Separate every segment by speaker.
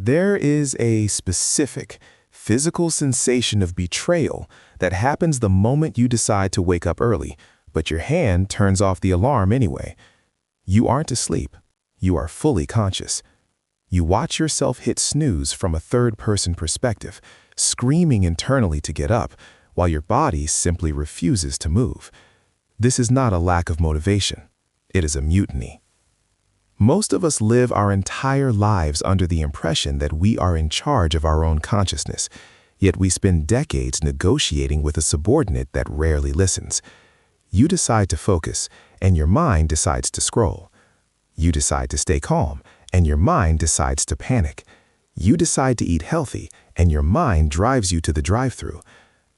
Speaker 1: There is a specific physical sensation of betrayal that happens the moment you decide to wake up early, but your hand turns off the alarm anyway. You aren't asleep. You are fully conscious. You watch yourself hit snooze from a third-person perspective, screaming internally to get up, while your body simply refuses to move. This is not a lack of motivation. It is a mutiny. Most of us live our entire lives under the impression that we are in charge of our own consciousness, yet we spend decades negotiating with a subordinate that rarely listens. You decide to focus, and your mind decides to scroll. You decide to stay calm, and your mind decides to panic. You decide to eat healthy, and your mind drives you to the drive-thru.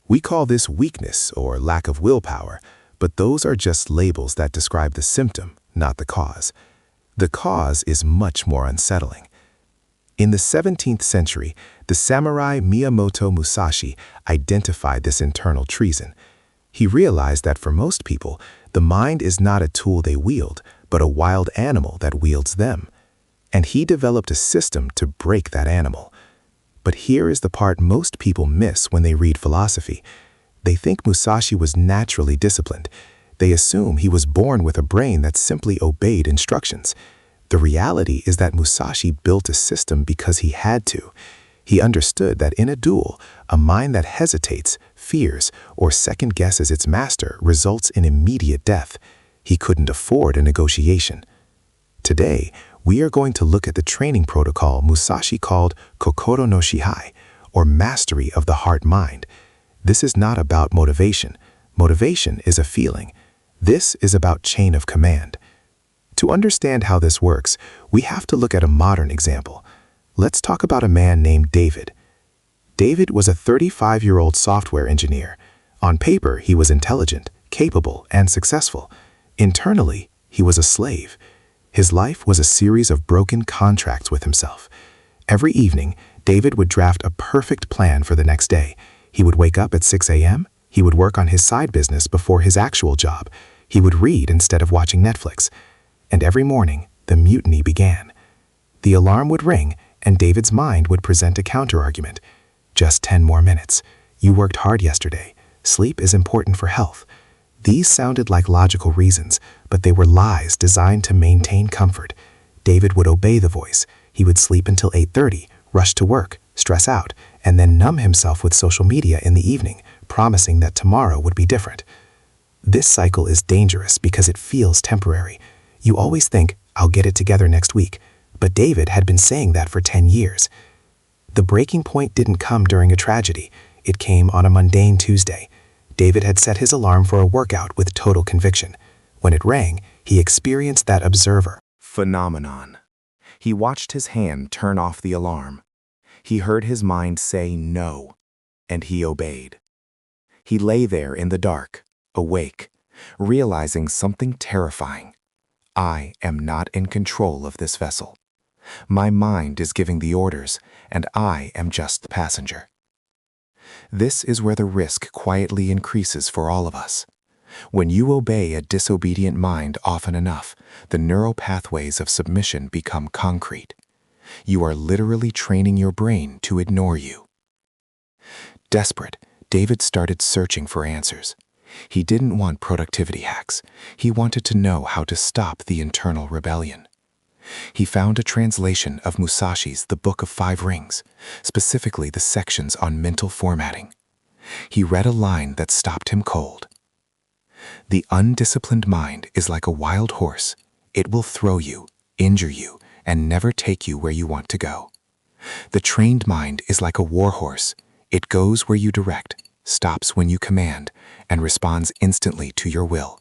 Speaker 1: We call this weakness or lack of willpower, but those are just labels that describe the symptom, not the cause. The cause is much more unsettling. In the 17th century, the samurai Miyamoto Musashi identified this internal treason. He realized that for most people, the mind is not a tool they wield, but a wild animal that wields them. And he developed a system to break that animal. But here is the part most people miss when they read philosophy. They think Musashi was naturally disciplined. They assume he was born with a brain that simply obeyed instructions. The reality is that Musashi built a system because he had to. He understood that in a duel, a mind that hesitates, fears, or second-guesses its master results in immediate death. He couldn't afford a negotiation. Today, we are going to look at the training protocol Musashi called Kokoro no Shihai, or mastery of the heart-mind. This is not about motivation. Motivation is a feeling. This is about chain of command. To understand how this works, we have to look at a modern example. Let's talk about a man named David. David was a 35-year-old software engineer. On paper, he was intelligent, capable, and successful. Internally, he was a slave. His life was a series of broken contracts with himself. Every evening, David would draft a perfect plan for the next day. He would wake up at 6 a.m., he would work on his side business before his actual job. He would read instead of watching Netflix. And every morning, the mutiny began. The alarm would ring, and David's mind would present a counterargument. Just 10 more minutes. You worked hard yesterday. Sleep is important for health. These sounded like logical reasons, but they were lies designed to maintain comfort. David would obey the voice. He would sleep until 8:30, rush to work, stress out, and then numb himself with social media in the evening, promising that tomorrow would be different. This cycle is dangerous because it feels temporary. You always think, I'll get it together next week. But David had been saying that for 10 years. The breaking point didn't come during a tragedy. It came on a mundane Tuesday. David had set his alarm for a workout with total conviction. When it rang, he experienced that observer phenomenon. He watched his hand turn off the alarm. He heard his mind say no, and he obeyed. He lay there in the dark, awake, realizing something terrifying. I am not in control of this vessel. My mind is giving the orders, and I am just the passenger. This is where the risk quietly increases for all of us. When you obey a disobedient mind often enough, the neural pathways of submission become concrete. You are literally training your brain to ignore you. Desperate, David started searching for answers. He didn't want productivity hacks. He wanted to know how to stop the internal rebellion. He found a translation of Musashi's The Book of Five Rings, specifically the sections on mental formatting. He read a line that stopped him cold. The undisciplined mind is like a wild horse. It will throw you, injure you, and never take you where you want to go. The trained mind is like a war horse. It goes where you direct, stops when you command, and responds instantly to your will.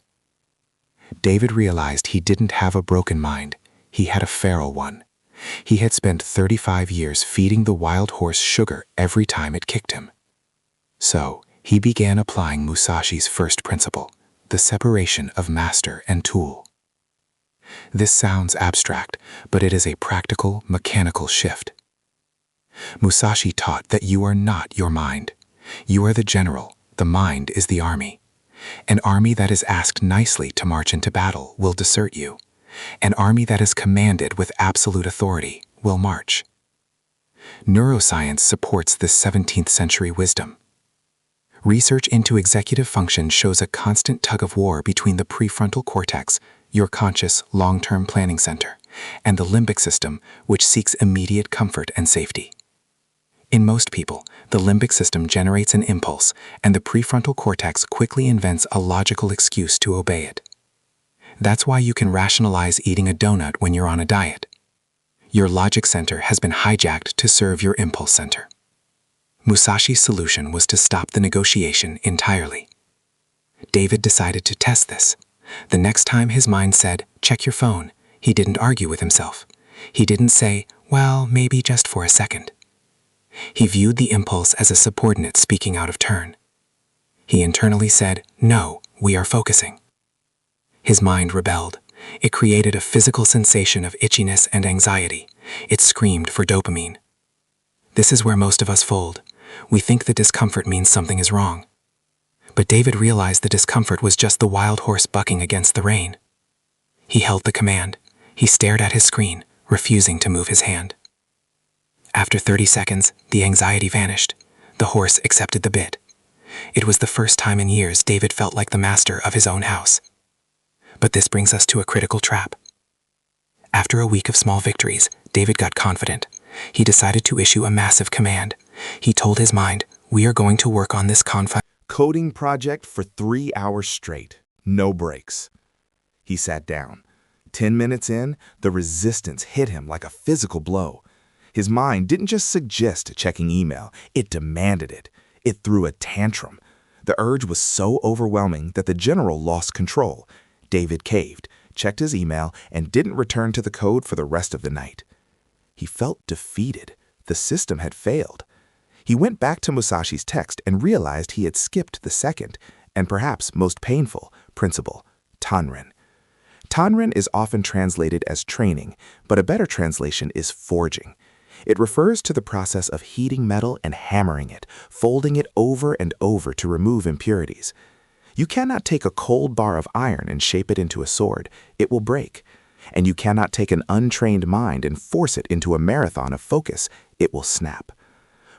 Speaker 1: David realized he didn't have a broken mind. He had a feral one. He had spent 35 years feeding the wild horse sugar every time it kicked him. So, he began applying Musashi's first principle, the separation of master and tool. This sounds abstract, but it is a practical, mechanical shift. Musashi taught that you are not your mind. You are the general. The mind is the army. An army that is asked nicely to march into battle will desert you. An army that is commanded with absolute authority will march.
Speaker 2: Neuroscience supports this 17th century wisdom. Research into executive function shows a constant tug-of-war between the prefrontal cortex, your conscious long-term planning center, and the limbic system, which seeks immediate comfort and safety. In most people, the limbic system generates an impulse, and the prefrontal cortex quickly invents a logical excuse to obey it. That's why you can rationalize eating a donut when you're on a diet. Your logic center has been hijacked to serve your impulse center. Musashi's solution was to stop the negotiation entirely. David decided to test this. The next time his mind said, "Check your phone," he didn't argue with himself. He didn't say, "Well, maybe just for a second." He viewed the impulse as a subordinate speaking out of turn. He internally said, "No, we are focusing." His mind rebelled. It created a physical sensation of itchiness and anxiety. It screamed for dopamine. This is where most of us fold. We think the discomfort means something is wrong. But David realized the discomfort was just the wild horse bucking against the rein. He held the command. He stared at his screen, refusing to move his hand. After 30 seconds, the anxiety vanished. The horse accepted the bit. It was the first time in years David felt like the master of his own house. But this brings us to a critical trap. After a week of small victories, David got confident. He decided to issue a massive command. He told his mind, "We are going to work on this
Speaker 1: coding project for 3 hours straight, no breaks." He sat down. 10 minutes in, the resistance hit him like a physical blow. His mind didn't just suggest checking email, it demanded it. It threw a tantrum. The urge was so overwhelming that the general lost control. David caved, checked his email, and didn't return to the code for the rest of the night. He felt defeated. The system had failed. He went back to Musashi's text and realized he had skipped the second, and perhaps most painful, principle, Tanren. Tanren is often translated as training, but a better translation is forging. It refers to the process of heating metal and hammering it, folding it over and over to remove impurities. You cannot take a cold bar of iron and shape it into a sword. It will break. And you cannot take an untrained mind and force it into a marathon of focus. It will snap.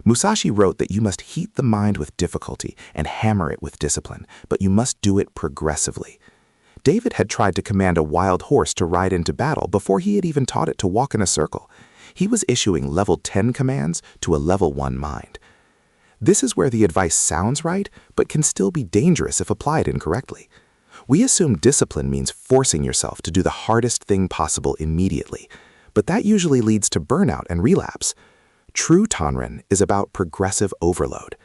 Speaker 1: Musashi wrote that you must heat the mind with difficulty and hammer it with discipline, but you must do it progressively. David had tried to command a wild horse to ride into battle before he had even taught it to walk in a circle. He was issuing level 10 commands to a level 1 mind. This is where the advice sounds right, but can still be dangerous if applied incorrectly. We assume discipline means forcing yourself to do the hardest thing possible immediately, but that usually leads to burnout and relapse. True Tanren is about progressive overload.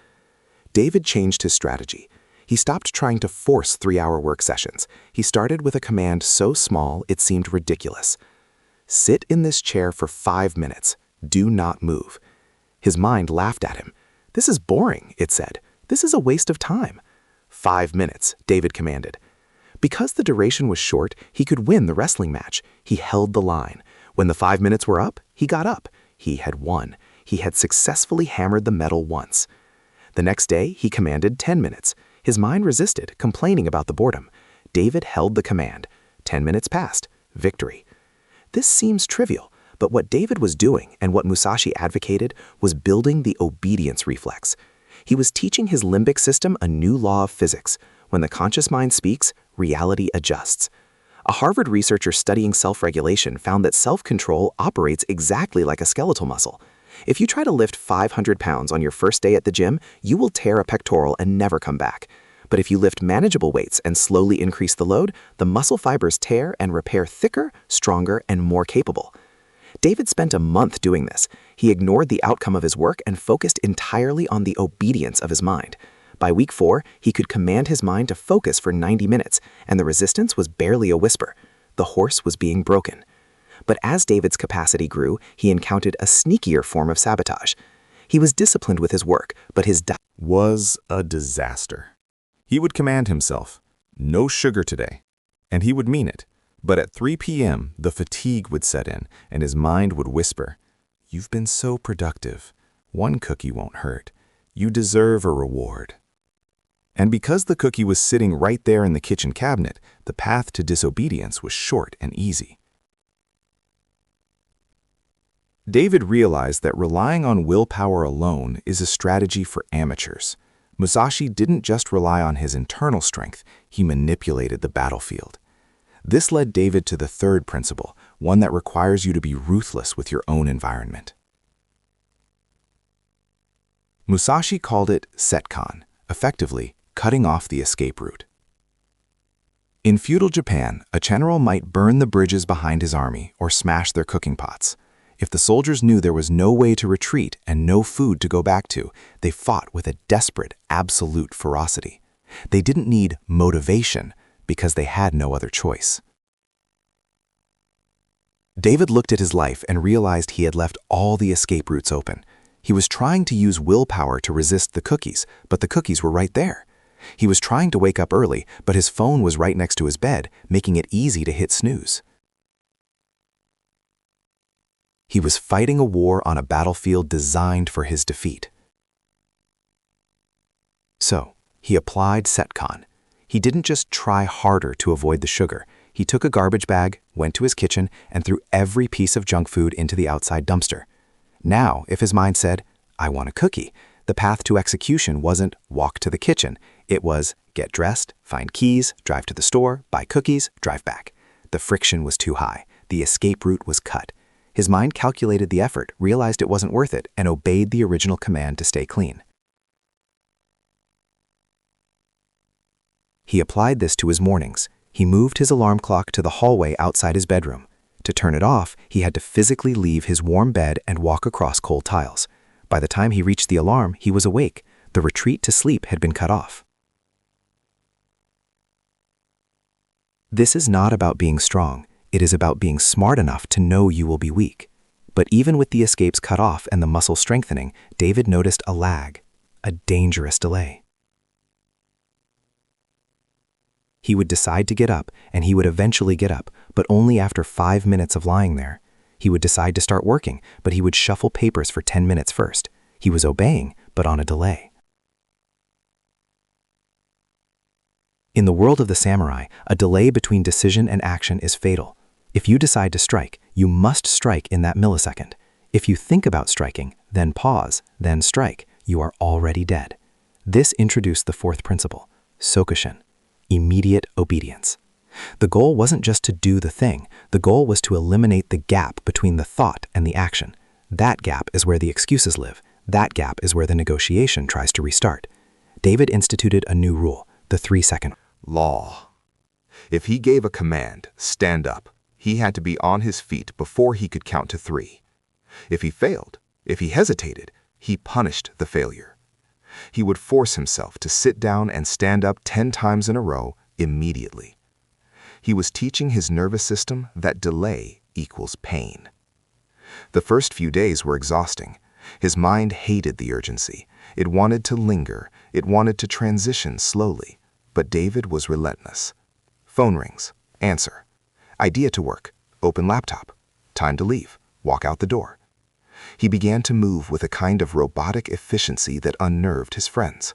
Speaker 1: David changed his strategy. He stopped trying to force 3-hour work sessions. He started with a command so small it seemed ridiculous. Sit in this chair for 5 minutes. Do not move. His mind laughed at him. This is boring, it said. This is a waste of time. 5 minutes, David commanded. Because the duration was short, he could win the wrestling match. He held the line. When the 5 minutes were up, he got up. He had won. He had successfully hammered the metal once. The next day, he commanded 10 minutes. His mind resisted, complaining about the boredom. David held the command. 10 minutes passed. Victory. This seems trivial, but what David was doing and what Musashi advocated was building the obedience reflex. He was teaching his limbic system a new law of physics. When the conscious mind speaks, reality adjusts. A Harvard researcher studying self-regulation found that self-control operates exactly like a skeletal muscle. If you try to lift 500 pounds on your first day at the gym, you will tear a pectoral and never come back. But if you lift manageable weights and slowly increase the load, the muscle fibers tear and repair thicker, stronger, and more capable. David spent a month doing this. He ignored the outcome of his work and focused entirely on the obedience of his mind. By week 4, he could command his mind to focus for 90 minutes, and the resistance was barely a whisper. The horse was being broken. But as David's capacity grew, he encountered a sneakier form of sabotage. He was disciplined with his work, but his diet was a disaster. He would command himself, "No sugar today," and he would mean it. But at 3 p.m., the fatigue would set in, and his mind would whisper, "You've been so productive. One cookie won't hurt. You deserve a reward." And because the cookie was sitting right there in the kitchen cabinet, the path to disobedience was short and easy.
Speaker 3: David realized that relying on willpower alone is a strategy for amateurs. Musashi didn't just rely on his internal strength, he manipulated the battlefield. This led David to the third principle, one that requires you to be ruthless with your own environment. Musashi called it setkan, effectively cutting off the escape route. In feudal Japan, a general might burn the bridges behind his army or smash their cooking pots. If the soldiers knew there was no way to retreat and no food to go back to, they fought with a desperate, absolute ferocity. They didn't need motivation because they had no other choice. David looked at his life and realized he had left all the escape routes open. He was trying to use willpower to resist the cookies, but the cookies were right there. He was trying to wake up early, but his phone was right next to his bed, making it easy to hit snooze. He was fighting a war on a battlefield designed for his defeat. So, he applied setkan. He didn't just try harder to avoid the sugar. He took a garbage bag, went to his kitchen, and threw every piece of junk food into the outside dumpster. Now, if his mind said, "I want a cookie," the path to execution wasn't walk to the kitchen. It was get dressed, find keys, drive to the store, buy cookies, drive back. The friction was too high. The escape route was cut. His mind calculated the effort, realized it wasn't worth it, and obeyed the original command to stay clean. He applied this to his mornings. He moved his alarm clock to the hallway outside his bedroom. To turn it off, he had to physically leave his warm bed and walk across cold tiles. By the time he reached the alarm, he was awake. The retreat to sleep had been cut off. This is not about being strong. It is about being smart enough to know you will be weak. But even with the escapes cut off and the muscle strengthening, David noticed a lag, a dangerous delay. He would decide to get up, and he would eventually get up, but only after 5 minutes of lying there. He would decide to start working, but he would shuffle papers for 10 minutes first. He was obeying, but on a delay. In the world of the samurai, a delay between decision and action is fatal. If you decide to strike, you must strike in that millisecond. If you think about striking, then pause, then strike, you are already dead. This introduced the fourth principle, sokushin, immediate obedience. The goal wasn't just to do the thing. The goal was to eliminate the gap between the thought and the action. That gap is where the excuses live. That gap is where the negotiation tries to restart. David instituted a new rule, the 3-second
Speaker 4: law. If he gave a command, stand up, he had to be on his feet before he could count to 3. If he failed, if he hesitated, he punished the failure. He would force himself to sit down and stand up 10 times in a row immediately. He was teaching his nervous system that delay equals pain. The first few days were exhausting. His mind hated the urgency. It wanted to linger. It wanted to transition slowly. But David was relentless. Phone rings. Answer. Idea to work. Open laptop. Time to leave. Walk out the door. He began to move with a kind of robotic efficiency that unnerved his friends.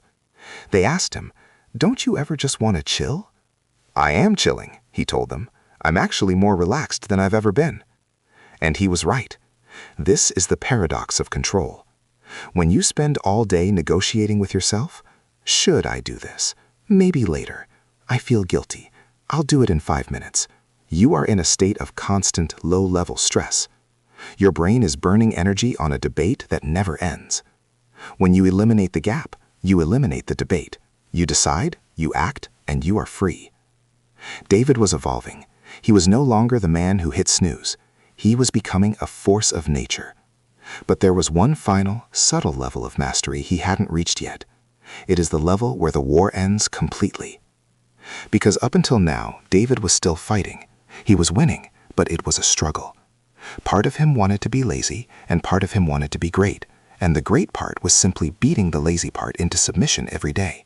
Speaker 4: They asked him, "Don't you ever just want to chill?" "I am chilling," he told them. "I'm actually more relaxed than I've ever been." And he was right. This is the paradox of control. When you spend all day negotiating with yourself, should I do this? Maybe later. I feel guilty. I'll do it in 5 minutes. You are in a state of constant low-level stress. Your brain is burning energy on a debate that never ends. When you eliminate the gap, you eliminate the debate. You decide, you act, and you are free. David was evolving. He was no longer the man who hit snooze. He was becoming a force of nature. But there was one final, subtle level of mastery he hadn't reached yet. It is the level where the war ends completely. Because up until now, David was still fighting. He was winning, but it was a struggle. Part of him wanted to be lazy, and part of him wanted to be great. And the great part was simply beating the lazy part into submission every day.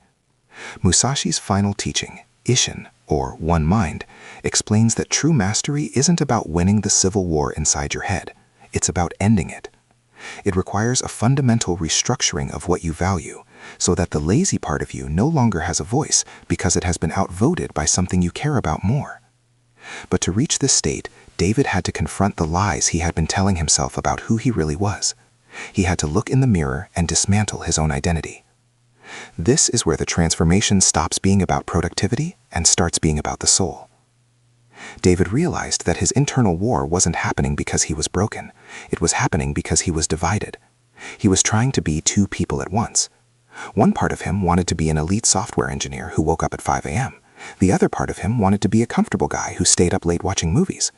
Speaker 4: Musashi's final teaching, Ishin, or one mind, explains that true mastery isn't about winning the civil war inside your head. It's about ending it. It requires a fundamental restructuring of what you value, so that the lazy part of you no longer has a voice because it has been outvoted by something you care about more. But to reach this state,
Speaker 2: David had to confront the lies he had been telling himself about who he really was. He had to look in the mirror and dismantle his own identity. This is where the transformation stops being about productivity and starts being about the soul. David realized that his internal war wasn't happening because he was broken. It was happening because he was divided. He was trying to be two people at once. One part of him wanted to be an elite software engineer who woke up at 5 a.m. The other part of him wanted to be a comfortable guy who stayed up late watching movies.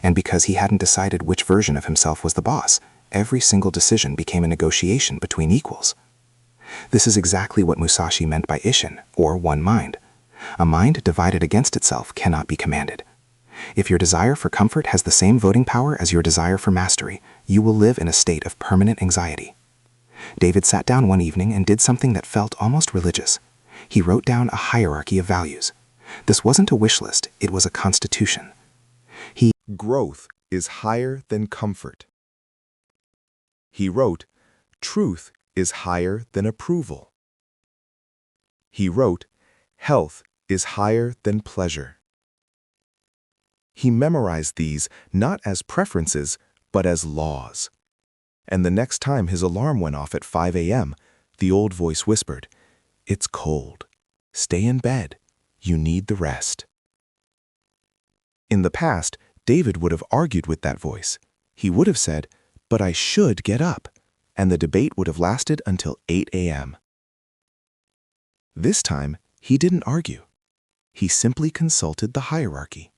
Speaker 2: And because he hadn't decided which version of himself was the boss, every single decision became a negotiation between equals. This is exactly what Musashi meant by Ishin, or one mind. A mind divided against itself cannot be commanded. If your desire for comfort has the same voting power as your desire for mastery, you will live in a state of permanent anxiety. David sat down one evening and did something that felt almost religious. He wrote down a hierarchy of values. This wasn't a wish list, it was a constitution.
Speaker 1: Growth is higher than comfort. He wrote, truth is higher than approval. He wrote, health is higher than pleasure. He memorized these not as preferences, but as laws. And the next time his alarm went off at 5 a.m., the old voice whispered, "It's cold. Stay in bed. You need the rest." In the past, David would have argued with that voice. He would have said, "But I should get up," and the debate would have lasted until 8 a.m. This time, he didn't argue. He simply consulted the hierarchy.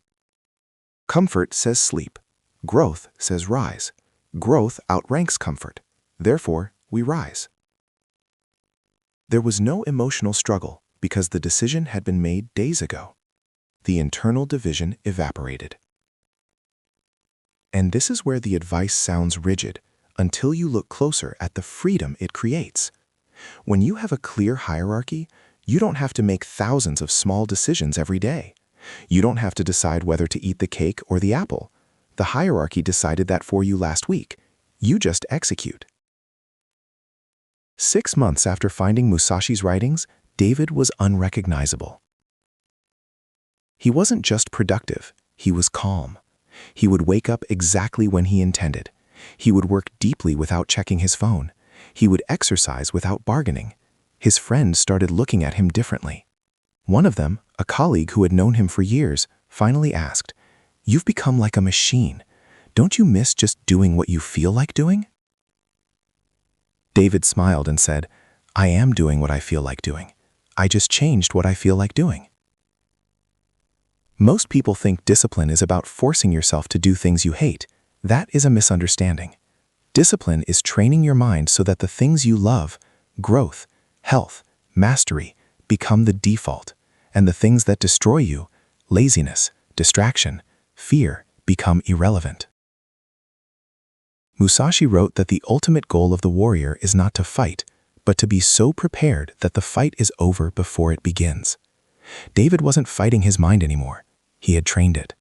Speaker 1: Comfort says sleep. Growth says rise. Growth outranks comfort. Therefore, we rise. There was no emotional struggle because the decision had been made days ago. The internal division evaporated. And this is where the advice sounds rigid until you look closer at the freedom it creates. When you have a clear hierarchy, you don't have to make thousands of small decisions every day. You don't have to decide whether to eat the cake or the apple. The hierarchy decided that for you last week. You just execute. 6 months after finding Musashi's writings, David was unrecognizable. He wasn't just productive, he was calm. He would wake up exactly when he intended. He would work deeply without checking his phone. He would exercise without bargaining. His friends started looking at him differently. One of them, a colleague who had known him for years, finally asked, "You've become like a machine. Don't you miss just doing what you feel like doing?" David smiled and said, "I am doing what I feel like doing. I just changed what I feel like doing." Most people think discipline is about forcing yourself to do things you hate. That is a misunderstanding. Discipline is training your mind so that the things you love, growth, health, mastery, become the default, and the things that destroy you, laziness, distraction, fear, become irrelevant. Musashi wrote that the ultimate goal of the warrior is not to fight, but to be so prepared that the fight is over before it begins. David wasn't fighting his mind anymore. He had trained it.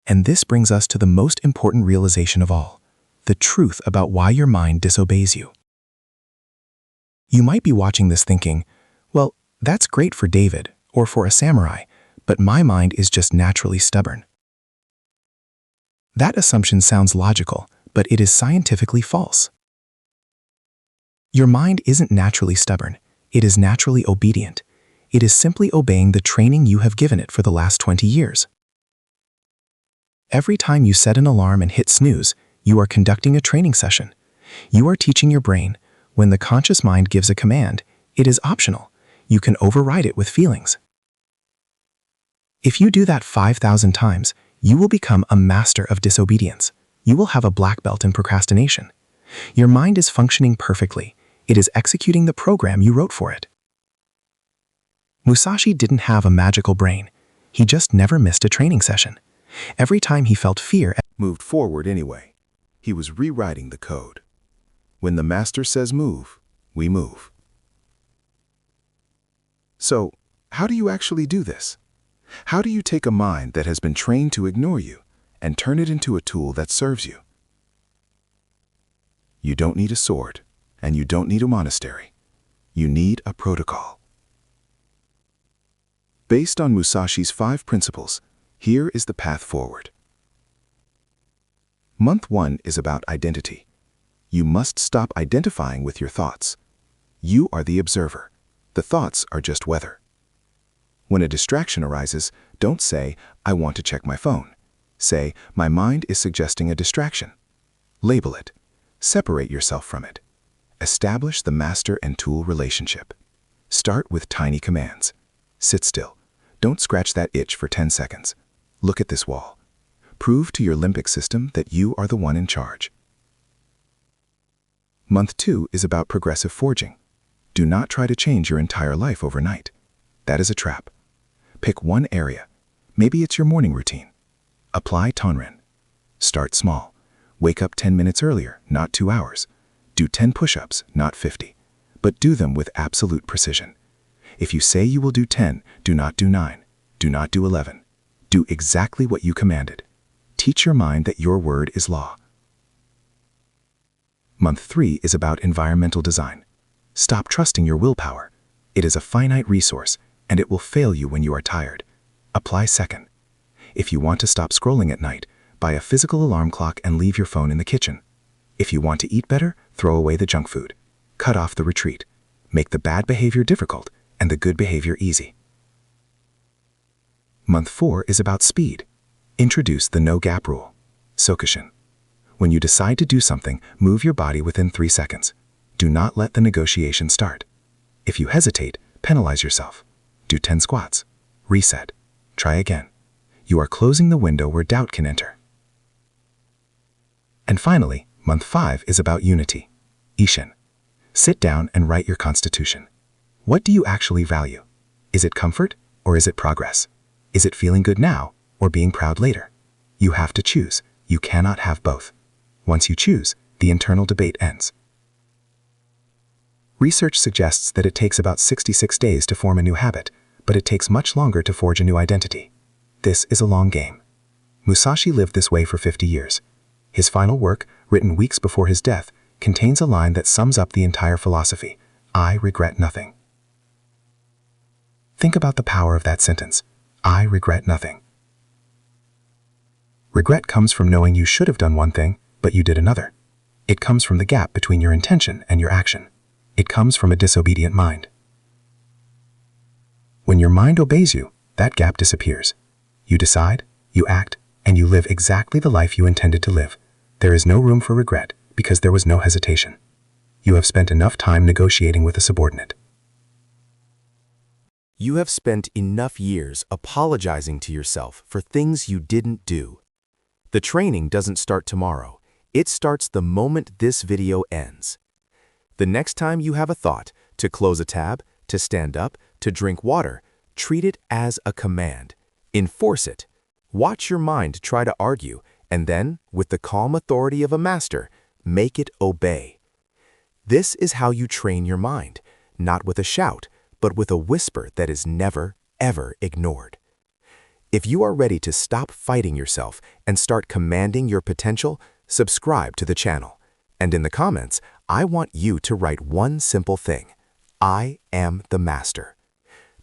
Speaker 1: And this brings us to the most important realization of all, the truth about why your mind disobeys you. You might be watching this thinking, well, that's great for David or for a samurai, but my mind is just naturally stubborn. That assumption sounds logical, but it is scientifically false. Your mind isn't naturally stubborn. It is naturally obedient. It is simply obeying the training you have given it for the last 20 years. Every time you set an alarm and hit snooze, you are conducting a training session. You are teaching your brain, when the conscious mind gives a command, it is optional. You can override it with feelings. If you do that 5,000 times, you will become a master of disobedience. You will have a black belt in procrastination. Your mind is functioning perfectly. It is executing the program you wrote for it. Musashi didn't have a magical brain. He just never missed a training session. Every time he felt fear, moved forward anyway. He was rewriting the code. When the master says move, we move. So, how do you actually do this? How do you take a mind that has been trained to ignore you and turn it into a tool that serves you? You don't need a sword, and you don't need a monastery. You need a protocol. Based on Musashi's 5 principles, Here is the path forward. Month 1 is about identity. You must stop identifying with your thoughts. You are the observer. The thoughts are just weather. When a distraction arises, don't say, "I want to check my phone." Say, "My mind is suggesting a distraction." Label it. Separate yourself from it. Establish the master and tool relationship. Start with tiny commands. Sit still. Don't scratch that itch for 10 seconds. Look at this wall. Prove to your limbic system that you are the one in charge. Month 2 is about progressive forging. Do not try to change your entire life overnight. That is a trap. Pick one area. Maybe it's your morning routine. Apply Tonren. Start small. Wake up 10 minutes earlier, not 2 hours. Do 10 push-ups, not 50. But do them with absolute precision. If you say you will do 10, do not do 9. Do not do 11. Do exactly what you commanded. Teach your mind that your word is law. Month 3 is about environmental design. Stop trusting your willpower. It is a finite resource, and it will fail you when you are tired. Apply second. If you want to stop scrolling at night, buy a physical alarm clock and leave your phone in the kitchen. If you want to eat better, throw away the junk food. Cut off the retreat. Make the bad behavior difficult and the good behavior easy. Month 4 is about speed. Introduce the no-gap rule. Sokushin. When you decide to do something, move your body within 3 seconds. Do not let the negotiation start. If you hesitate, penalize yourself. Do 10 squats. Reset. Try again. You are closing the window where doubt can enter. And finally, month 5 is about unity. Ishin. Sit down and write your constitution. What do you actually value? Is it comfort or is it progress? Is it feeling good now or being proud later? You have to choose. You cannot have both. Once you choose, the internal debate ends. Research suggests that it takes about 66 days to form a new habit, but it takes much longer to forge a new identity. This is a long game. Musashi lived this way for 50 years. His final work, written weeks before his death, contains a line that sums up the entire philosophy: "I regret nothing." Think about the power of that sentence. I regret nothing. Regret comes from knowing you should have done one thing, but you did another. It comes from the gap between your intention and your action. It comes from a disobedient mind. When your mind obeys you, that gap disappears. You decide, you act, and you live exactly the life you intended to live. There is no room for regret because there was no hesitation. You have spent enough time negotiating with a subordinate. You have spent enough years apologizing to yourself for things you didn't do. The training doesn't start tomorrow. It starts the moment this video ends. The next time you have a thought, to close a tab, to stand up, to drink water, treat it as a command. Enforce it. Watch your mind try to argue, and then, with the calm authority of a master, make it obey. This is how you train your mind, not with a shout, but with a whisper that is never, ever ignored. If you are ready to stop fighting yourself and start commanding your potential, subscribe to the channel. And in the comments, I want you to write one simple thing: I am the master.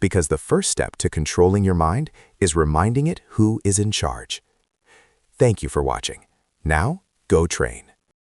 Speaker 1: Because the first step to controlling your mind is reminding it who is in charge. Thank you for watching. Now, go train.